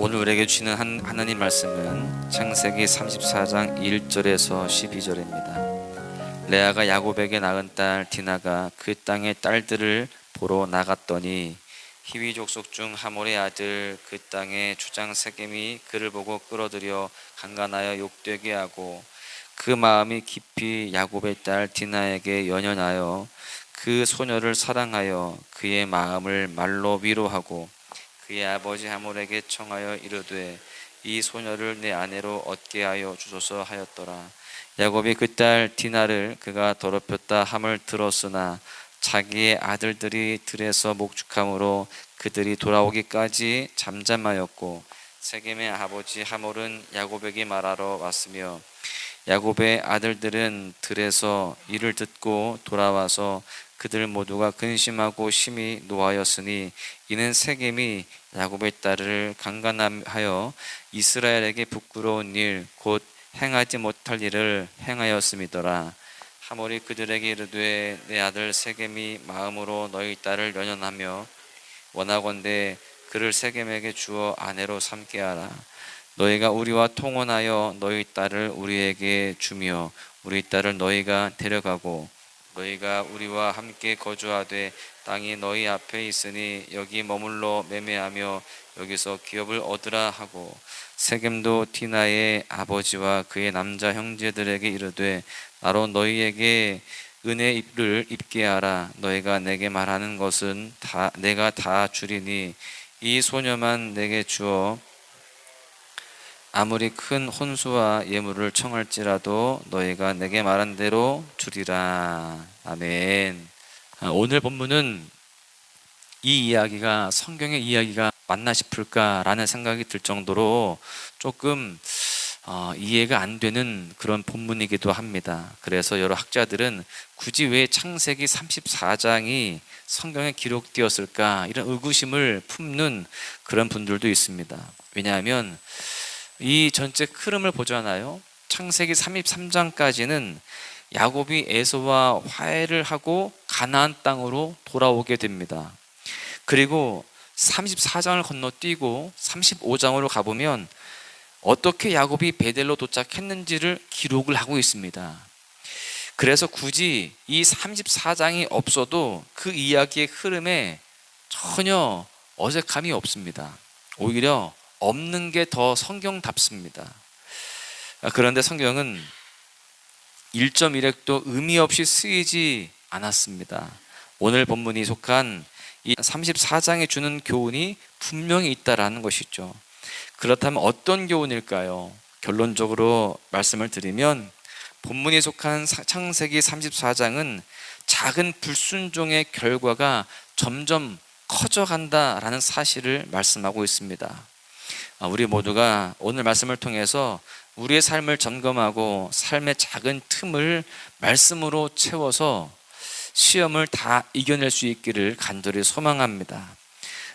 오늘 우리에게 주시는 하나님 말씀은 창세기 34장 1절에서 12절입니다. 레아가 야곱에게 낳은 딸 디나가 그 땅의 딸들을 보러 나갔더니 히위 족속 중 하몰의 아들 그 땅의 주장 세겜이 그를 보고 끌어들여 강간하여 욕되게 하고 그 마음이 깊이 야곱의 딸 디나에게 연연하여 그 소녀를 사랑하여 그의 마음을 말로 위로하고 그의 아버지 하몰에게 청하여 이르되 이 소녀를 내 아내로 얻게 하여 주소서 하였더라. 야곱이 그 딸 디나를 그가 더럽혔다 함을 들었으나 자기의 아들들이 들에서 목축함으로 그들이 돌아오기까지 잠잠하였고 세겜의 아버지 하몰은 야곱에게 말하러 왔으며 야곱의 아들들은 들에서 이를 듣고 돌아와서 그들 모두가 근심하고 심히 노하였으니 이는 세겜이 야곱의 딸을 강간하여 이스라엘에게 부끄러운 일 곧 행하지 못할 일을 행하였음이더라. 하몰이 그들에게 이르되 내 아들 세겜이 마음으로 너희 딸을 연연하며 원하건대 그를 세겜에게 주어 아내로 삼게 하라. 너희가 우리와 통혼하여 너희 딸을 우리에게 주며 우리 딸을 너희가 데려가고 너희가 우리와 함께 거주하되 땅이 너희 앞에 있으니 여기 머물러 매매하며 여기서 기업을 얻으라 하고 세겜도 디나의 아버지와 그의 남자 형제들에게 이르되 나로 너희에게 은혜를 입게 하라. 너희가 내게 말하는 것은 내가 다 주리니 이 소녀만 내게 주어 아무리 큰 혼수와 예물을 청할지라도 너희가 내게 말한 대로 주리라. 아멘. 오늘 본문은 이 이야기가 성경의 이야기가 맞나 싶을까라는 생각이 들 정도로 조금 이해가 안 되는 그런 본문이기도 합니다. 그래서 여러 학자들은 굳이 왜 창세기 34장이 성경에 기록되었을까 이런 의구심을 품는 그런 분들도 있습니다. 왜냐하면 이 전체 흐름을 보잖아요. 창세기 33장까지는 야곱이 에서와 화해를 하고 가나안 땅으로 돌아오게 됩니다. 그리고 34장을 건너뛰고 35장으로 가보면 어떻게 야곱이 베델로 도착했는지를 기록을 하고 있습니다. 그래서 굳이 이 34장이 없어도 그 이야기의 흐름에 전혀 어색함이 없습니다. 오히려 없는 게 더 성경답습니다. 그런데 성경은 1.1획도 의미 없이 쓰이지 않았습니다. 오늘 본문이 속한 이 34장에 주는 교훈이 분명히 있다라는 것이죠. 그렇다면 어떤 교훈일까요? 결론적으로 말씀을 드리면 본문이 속한 창세기 34장은 작은 불순종의 결과가 점점 커져간다라는 사실을 말씀하고 있습니다. 우리 모두가 오늘 말씀을 통해서 우리의 삶을 점검하고 삶의 작은 틈을 말씀으로 채워서 시험을 다 이겨낼 수 있기를 간절히 소망합니다.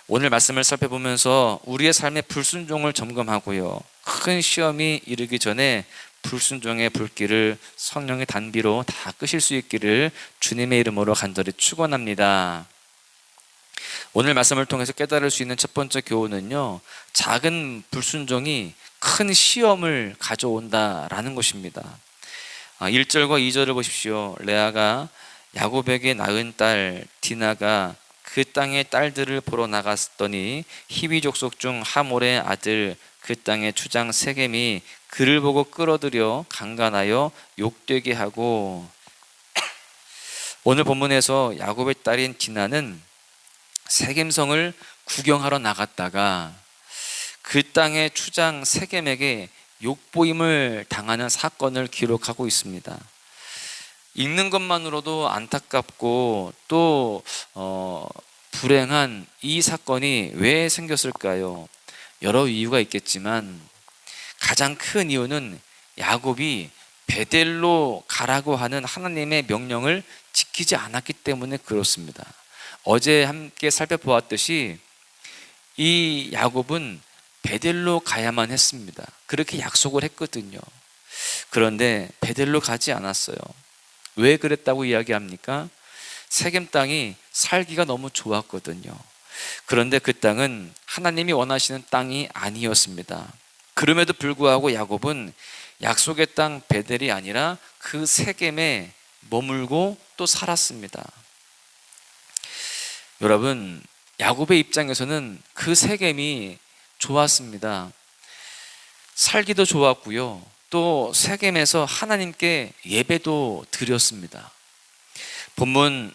오늘 말씀을 살펴보면서 우리의 삶의 불순종을 점검하고요, 큰 시험이 이르기 전에 불순종의 불길을 성령의 단비로 다 끄실 수 있기를 주님의 이름으로 간절히 축원합니다. 오늘 말씀을 통해서 깨달을 수 있는 첫 번째 교훈은요, 작은 불순종이 큰 시험을 가져온다라는 것입니다. 1절과 2절을 보십시오. 레아가 야곱에게 낳은 딸 디나가 그 땅의 딸들을 보러 나갔더니 히위 족속 중 하몰의 아들 그 땅의 주장 세겜이 그를 보고 끌어들여 강간하여 욕되게 하고. 오늘 본문에서 야곱의 딸인 디나는 세겜성을 구경하러 나갔다가 그 땅의 추장 세겜에게 욕보임을 당하는 사건을 기록하고 있습니다. 읽는 것만으로도 안타깝고 또 불행한 이 사건이 왜 생겼을까요? 여러 이유가 있겠지만 가장 큰 이유는 야곱이 베델로 가라고 하는 하나님의 명령을 지키지 않았기 때문에 그렇습니다. 어제 함께 살펴보았듯이 이 야곱은 베델로 가야만 했습니다. 그렇게 약속을 했거든요. 그런데 베델로 가지 않았어요. 왜 그랬다고 이야기합니까? 세겜 땅이 살기가 너무 좋았거든요. 그런데 그 땅은 하나님이 원하시는 땅이 아니었습니다. 그럼에도 불구하고 야곱은 약속의 땅 베델이 아니라 그 세겜에 머물고 또 살았습니다. 여러분, 야곱의 입장에서는 그 세겜이 좋았습니다. 살기도 좋았고요. 또 세겜에서 하나님께 예배도 드렸습니다. 본문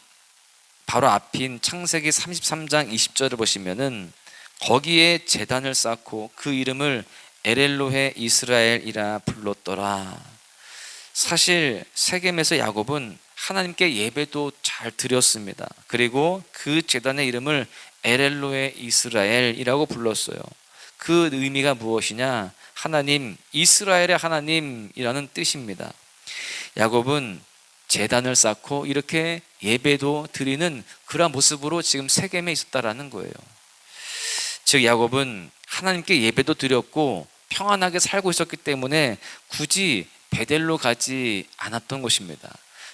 바로 앞인 창세기 33장 20절을 보시면은 거기에 제단을 쌓고 그 이름을 에렐로헤 이스라엘이라 불렀더라. 사실 세겜에서 야곱은 하나님께 예배도 잘 드렸습니다. 그리고 그 제단의 이름을 에렐로헤 이스라엘이라고 불렀어요. 그 의미가 무엇이냐? 하나님, 이스라엘의 하나님이라는 뜻입니다. 야곱은 제단을 쌓고 이렇게 예배도 드리는 그런 모습으로 지금 세겜에 있었다라는 거예요. 즉 야곱은 하나님께 예배도 드렸고 평안하게 살고 있었기 때문에 굳이 베델로 가지 않았던 것입니다.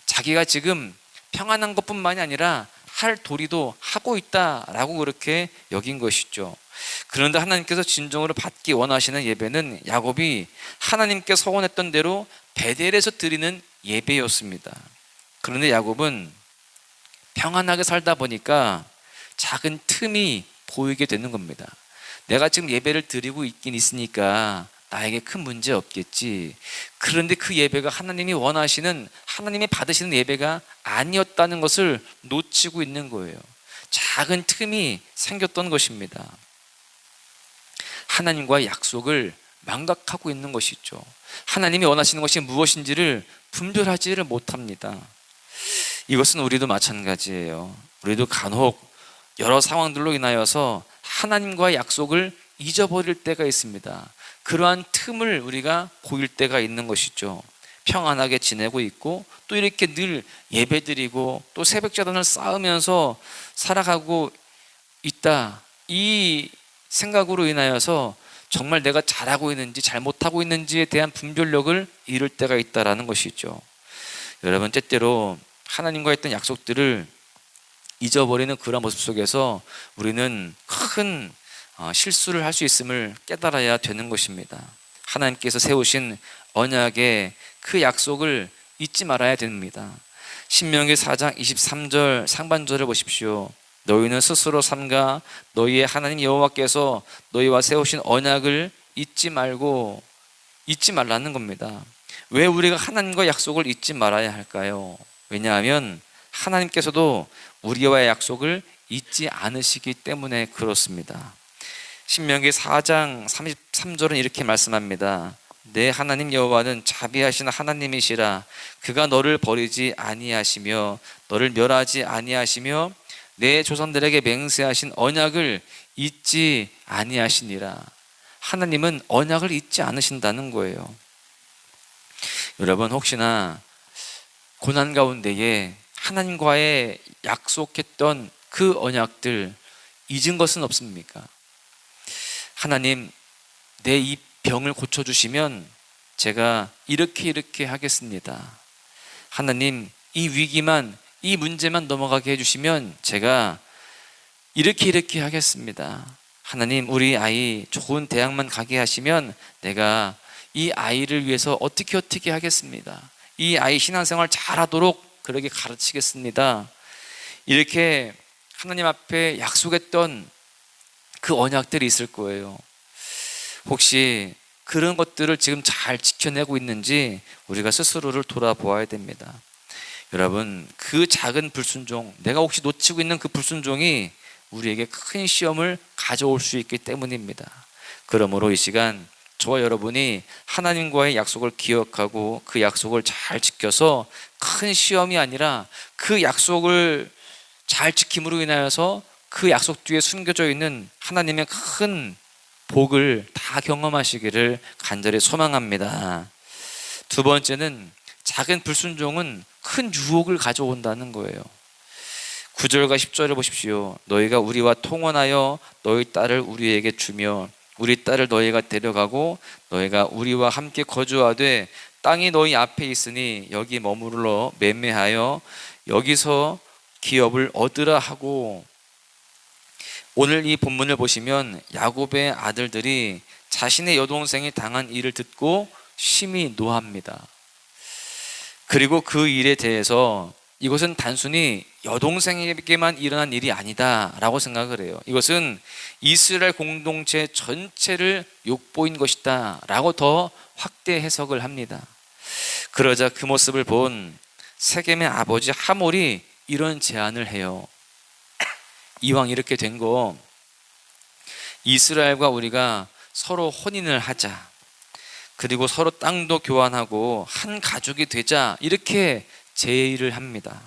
자기가 지금 평안한 것뿐만이 아니라 할 도리도 하고 있다라고 그렇게 여긴 것이죠. 그런데 하나님께서 진정으로 받기 원하시는 예배는 야곱이 하나님께 서원했던 대로 베델에서 드리는 예배였습니다. 그런데 야곱은 평안하게 살다 보니까 작은 틈이 보이게 되는 겁니다. 내가 지금 예배를 드리고 있긴 있으니까 나에게 큰 문제 없겠지. 그런데 그 예배가 하나님이 원하시는, 하나님이 받으시는 예배가 아니었다는 것을 놓치고 있는 거예요. 작은 틈이 생겼던 것입니다. 하나님과의 약속을 망각하고 있는 것이죠. 하나님이 원하시는 것이 무엇인지를 분별하지를 못합니다. 이것은 우리도 마찬가지예요. 우리도 간혹 여러 상황들로 인하여서 하나님과의 약속을 잊어버릴 때가 있습니다. 그러한 틈을 우리가 보일 때가 있는 것이죠. 평안하게 지내고 있고 또 이렇게 늘 예배드리고 또 새벽제단을 쌓으면서 살아가고 있다, 이 생각으로 인하여서 정말 내가 잘하고 있는지 잘못하고 있는지에 대한 분별력을 잃을 때가 있다라는 것이죠. 여러분, 때때로 하나님과 했던 약속들을 잊어버리는 그런 모습 속에서 우리는 큰 실수를 할 수 있음을 깨달아야 되는 것입니다. 하나님께서 세우신 언약의 그 약속을 잊지 말아야 됩니다. 신명기 4장 23절 상반절을 보십시오. 너희는 스스로 삼가 너희의 하나님 여호와께서 너희와 세우신 언약을 잊지 말라는 겁니다. 왜 우리가 하나님과 약속을 잊지 말아야 할까요? 왜냐하면 하나님께서도 우리와의 약속을 잊지 않으시기 때문에 그렇습니다. 신명기 4장 33절은 이렇게 말씀합니다. 내 하나님 여호와는 자비하신 하나님이시라. 그가 너를 버리지 아니하시며 너를 멸하지 아니하시며 내 조상들에게 맹세하신 언약을 잊지 아니하시니라. 하나님은 언약을 잊지 않으신다는 거예요. 여러분, 혹시나 고난 가운데에 하나님과의 약속했던 그 언약들 잊은 것은 없습니까? 하나님, 내 이 병을 고쳐주시면 제가 이렇게 하겠습니다. 하나님, 이 위기만, 이 문제만 넘어가게 해주시면 제가 이렇게 하겠습니다. 하나님, 우리 아이 좋은 대학만 가게 하시면 내가 이 아이를 위해서 어떻게 하겠습니다. 이 아이 신앙생활 잘하도록 그렇게 가르치겠습니다. 이렇게 하나님 앞에 약속했던 그 언약들이 있을 거예요. 혹시 그런 것들을 지금 잘 지켜내고 있는지 우리가 스스로를 돌아보아야 됩니다. 여러분, 그 작은 불순종, 내가 혹시 놓치고 있는 그 불순종이 우리에게 큰 시험을 가져올 수 있기 때문입니다. 그러므로 이 시간 저와 여러분이 하나님과의 약속을 기억하고 그 약속을 잘 지켜서 큰 시험이 아니라 그 약속을 잘 지킴으로 인하여서 그 약속 뒤에 숨겨져 있는 하나님의 큰 복을 다 경험하시기를 간절히 소망합니다. 두 번째는 작은 불순종은 큰 유혹을 가져온다는 거예요. 9절과 10절을 보십시오. 너희가 우리와 통혼하여 너희 딸을 우리에게 주며 우리 딸을 너희가 데려가고 너희가 우리와 함께 거주하되 땅이 너희 앞에 있으니 여기 머무르러 매매하여 여기서 기업을 얻으라 하고 오늘 이 본문을 보시면 야곱의 아들들이 자신의 여동생이 당한 일을 듣고 심히 노합니다. 그리고 그 일에 대해서 이것은 단순히 여동생에게만 일어난 일이 아니다 라고 생각을 해요. 이것은 이스라엘 공동체 전체를 욕보인 것이다 라고 더 확대 해석을 합니다. 그러자 그 모습을 본 세겜의 아버지 하몰이 이런 제안을 해요. 이왕 이렇게 된 거 이스라엘과 우리가 서로 혼인을 하자. 그리고 서로 땅도 교환하고 한 가족이 되자. 이렇게 제의를 합니다.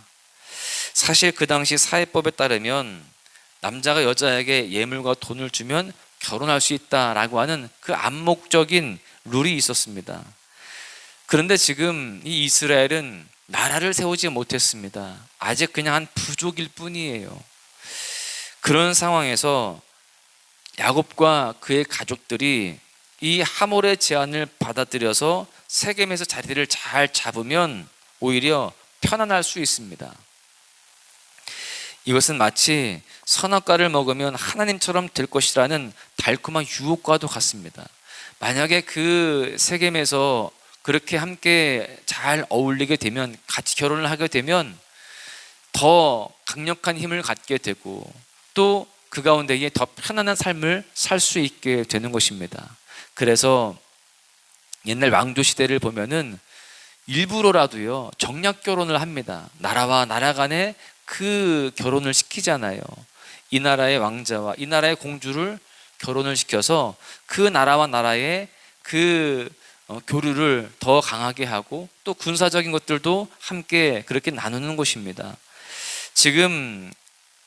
사실 그 당시 사회법에 따르면 남자가 여자에게 예물과 돈을 주면 결혼할 수 있다라고 하는 그 암묵적인 룰이 있었습니다. 그런데 지금 이 이스라엘은 나라를 세우지 못했습니다. 아직 그냥 한 부족일 뿐이에요. 그런 상황에서 야곱과 그의 가족들이 이 하몰의 제안을 받아들여서 세겜에서 자리를 잘 잡으면 오히려 편안할 수 있습니다. 이것은 마치 선악과를 먹으면 하나님처럼 될 것이라는 달콤한 유혹과도 같습니다. 만약에 그 세겜에서 그렇게 함께 잘 어울리게 되면, 같이 결혼을 하게 되면 더 강력한 힘을 갖게 되고 또 그 가운데에 더 편안한 삶을 살 수 있게 되는 것입니다. 그래서 옛날 왕조 시대를 보면은 일부러라도요 정략 결혼을 합니다. 나라와 나라 간에 그 결혼을 시키잖아요. 이 나라의 왕자와 이 나라의 공주를 결혼을 시켜서 그 나라와 나라의 그 교류를 더 강하게 하고 또 군사적인 것들도 함께 그렇게 나누는 것입니다. 지금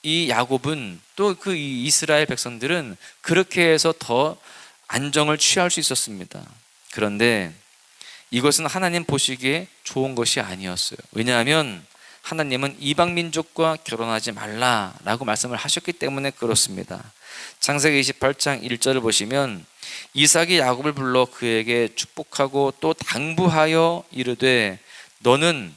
이 야곱은 또 그 이스라엘 백성들은 그렇게 해서 더 안정을 취할 수 있었습니다. 그런데 이것은 하나님 보시기에 좋은 것이 아니었어요. 왜냐하면 하나님은 이방 민족과 결혼하지 말라라고 말씀을 하셨기 때문에 그렇습니다. 창세기 28장 1절을 보시면 이삭이 야곱을 불러 그에게 축복하고 또 당부하여 이르되 너는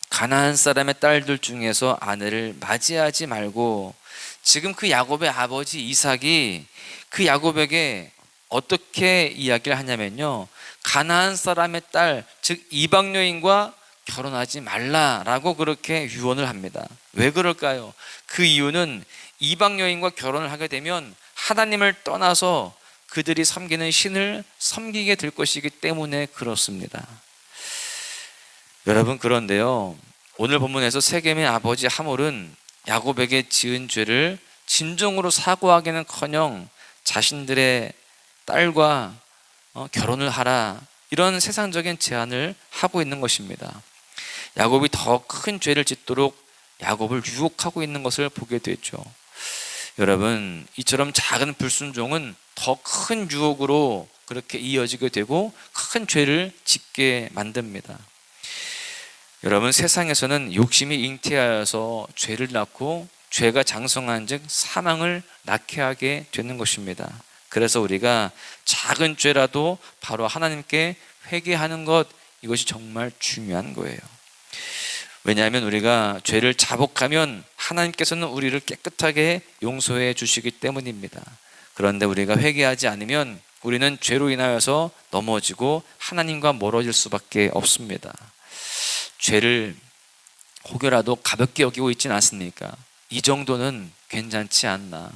가나안 사람의 딸들 중에서 아내를 맞이하지 말고, 지금 그 야곱의 아버지 이삭이 그 야곱에게 어떻게 이야기를 하냐면요, 가나안 사람의 딸, 즉 이방 여인과 결혼하지 말라라고 그렇게 유언을 합니다. 왜 그럴까요? 그 이유는 이방 여인과 결혼을 하게 되면 하나님을 떠나서 그들이 섬기는 신을 섬기게 될 것이기 때문에 그렇습니다. 여러분, 그런데요, 오늘 본문에서 세겜의 아버지 하몰은 야곱에게 지은 죄를 진정으로 사과하기는커녕 자신들의 딸과 결혼을 하라, 이런 세상적인 제안을 하고 있는 것입니다. 야곱이 더 큰 죄를 짓도록 야곱을 유혹하고 있는 것을 보게 되죠. 여러분, 이처럼 작은 불순종은 더 큰 유혹으로 그렇게 이어지게 되고 큰 죄를 짓게 만듭니다. 여러분, 세상에서는 욕심이 잉태하여서 죄를 낳고 죄가 장성한 즉 사망을 낳게 하게 되는 것입니다. 그래서 우리가 작은 죄라도 바로 하나님께 회개하는 것, 이것이 정말 중요한 거예요. 왜냐하면 우리가 죄를 자복하면 하나님께서는 우리를 깨끗하게 용서해 주시기 때문입니다. 그런데 우리가 회개하지 않으면 우리는 죄로 인하여서 넘어지고 하나님과 멀어질 수밖에 없습니다. 죄를 혹여라도 가볍게 여기고 있지는 않습니까? 이 정도는 괜찮지 않나,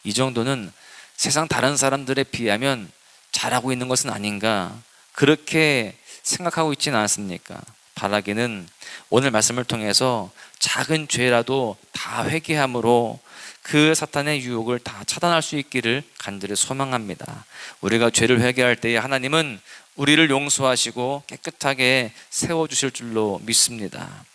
이 정도는 세상 다른 사람들에 비하면 잘하고 있는 것은 아닌가, 그렇게 생각하고 있지는 않습니까? 바라기는 오늘 말씀을 통해서 작은 죄라도 다 회개함으로 그 사탄의 유혹을 다 차단할 수 있기를 간절히 소망합니다. 우리가 죄를 회개할 때에 하나님은 우리를 용서하시고 깨끗하게 세워주실 줄로 믿습니다.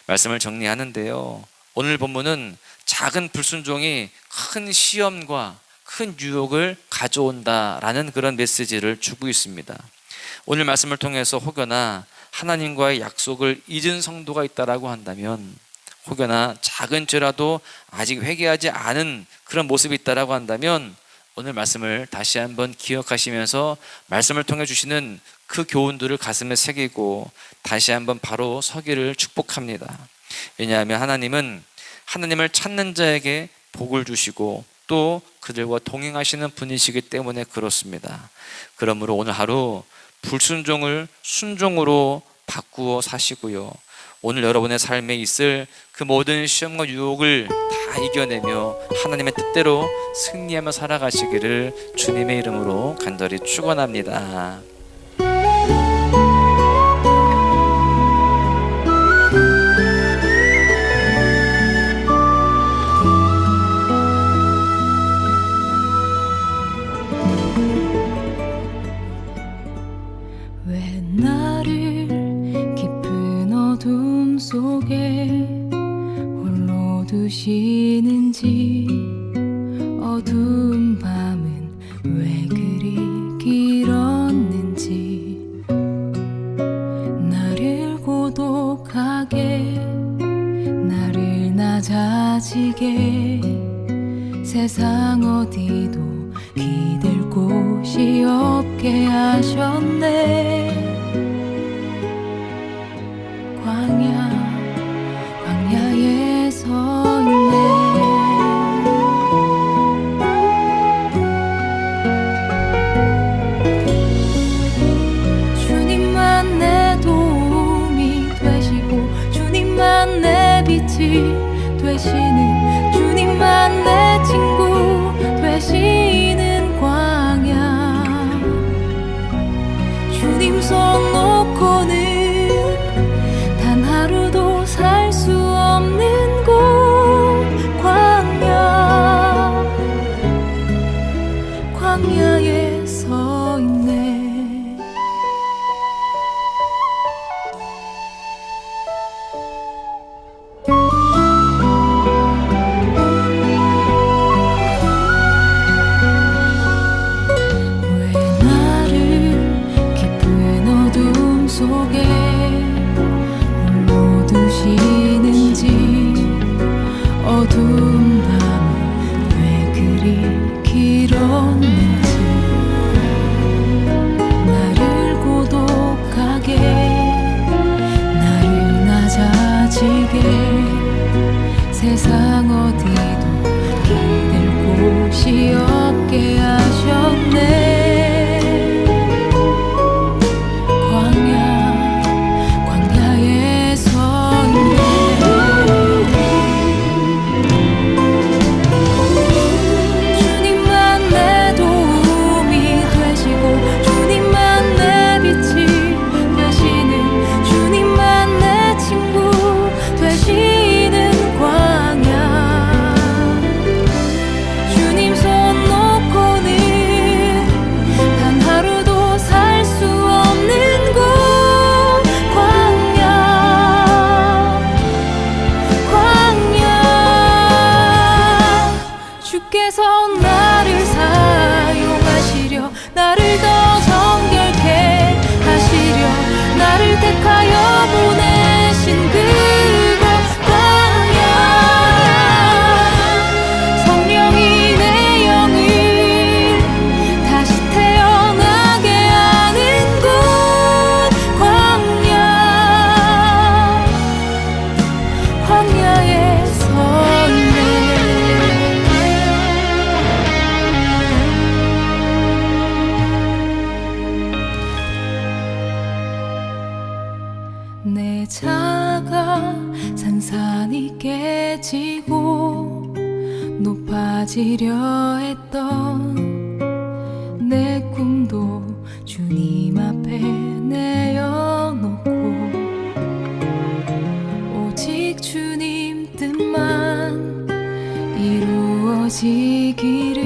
말씀을 정리하는데요, 오늘 본문은 작은 불순종이 큰 시험과 큰 유혹을 가져온다라는 그런 메시지를 주고 있습니다. 오늘 말씀을 통해서 혹여나 하나님과의 약속을 잊은 성도가 있다라고 한다면, 혹여나 작은 죄라도 아직 회개하지 않은 그런 모습이 있다라고 한다면, 오늘 말씀을 다시 한번 기억하시면서 말씀을 통해 주시는 그 교훈들을 가슴에 새기고 다시 한번 바로 서기를 축복합니다. 왜냐하면 하나님은 하나님을 찾는 자에게 복을 주시고 또 그들과 동행하시는 분이시기 때문에 그렇습니다. 그러므로 오늘 하루 불순종을 순종으로 바꾸어 사시고요, 오늘 여러분의 삶에 있을 그 모든 시험과 유혹을 다 이겨내며 하나님의 뜻대로 승리하며 살아가시기를 주님의 이름으로 간절히 축원합니다. 왜 나를 깊은 어둠 속에 홀로 두시는지, 어두운 밤은 왜 그리 길었는지, 나를 고독하게, 나를 낮아지게, 세상 어디도 기댈 곳이 없게 하셨네. 광야에 서 있네. 주님만 내 도움이 되시고, 주님만 내 빛이 되시는, 주님만 내 친구 되시는 광야. 주님 손 놓고는 단 하루도 살 수 없는 곳, 광야에 서 있네. 왜 나를 깊은 어둠 속에 홀로 두시는지, 어두운 밤은 왜 그리 길었는지, 나를 고독하게, 나를 낮아지게, 세상 어디도 기댈 곳이 없게 하셨네. 광야에 서 있네. 주님만 내 도움이 되시고, 주님만 내 빛이 되시는, 주님만 내 친구 되시는 광야. 주님 손 놓고는 단 하루도 살 수 없는 곳, 광야. 주께서 나를 사용하시려, 나를 더 정결케 하시려, 나를 택하여 보내신 그곳, 광야. 성령이 내 영을 다시 태어나게 하는 곳, 광야에 서 있네. 내 자가 산산이 깨지고 높아지려 했던 내 꿈도 주님 앞에 내어놓고, 오직 주님 뜻만 이루어지기를